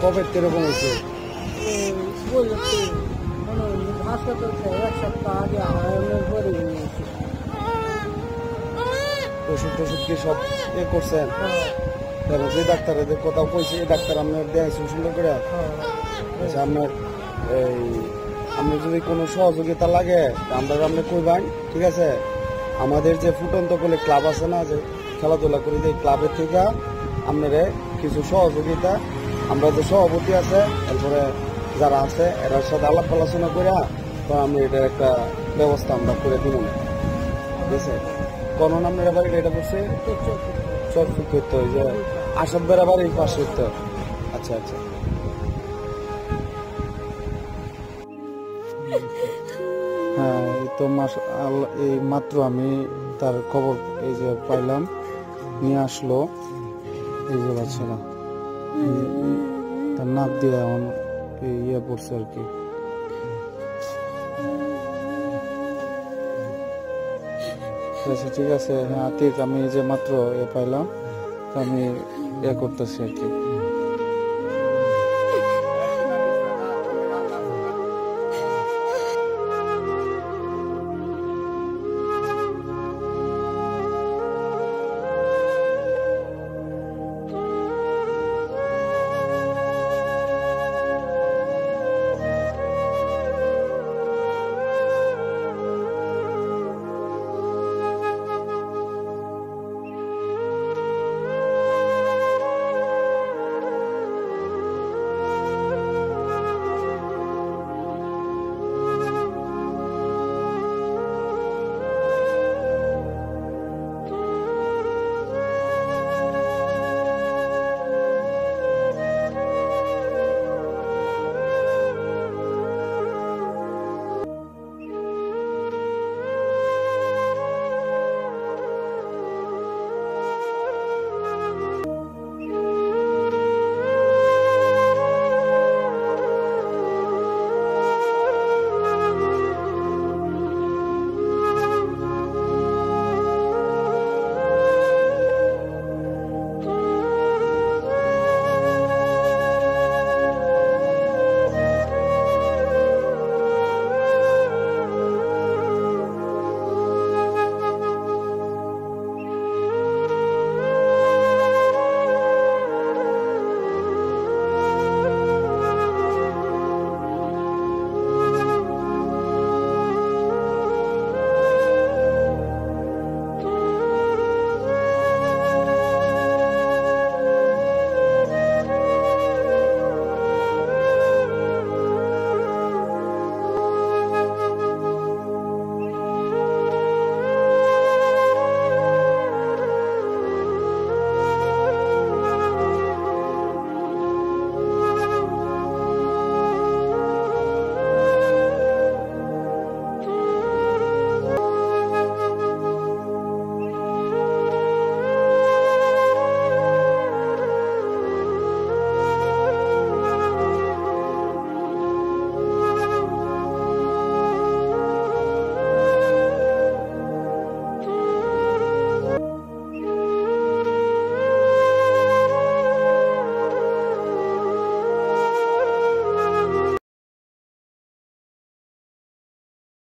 কবে কিরকম হয়েছে? হাসপাতাল থেকে 1 সপ্তাহ আগে আয়ামের পরে নিয়েছি। ওষুধ টষুধ কি সব করছেন? যে ডাক্তারের কথা কইছে এই ডাক্তার আপনার দেখাইছেন সুন্দর করে? আচ্ছা, আপনার এই আপনার যদি কোনো সহযোগিতা লাগে আমরা আপনি কইবেন, ঠিক আছে? আমাদের যে ফুটন্ত বলে ক্লাব আছে না, যে খেলাধুলা করি, যে ক্লাবের থেকে আপনারা কিছু সহযোগিতা, আমরা যে সভাপতি আছে তারপরে যারা আছে এরার সাথে আলাপ আলোচনা করে তো আমি এটার একটা ব্যবস্থা আমরা করে দিব, ঠিক আছে? কোন আপনার আবার এটা বলছে চরফুক করতে হয় যে আসাদের আবার এই পাশে তো। আচ্ছা আচ্ছা, হ্যাঁ এই তো এই মাত্র আমি তার খবর এই যে পাইলাম, নিয়ে আসলো এই যে বাচ্চারা, তার নাক দিয়ে এমন ইয়ে পড়ছে আর কি। আচ্ছা ঠিক আছে, হ্যাঁ ঠিক, আমি যে মাত্র পাইলাম, আমি করতেছি আর কি।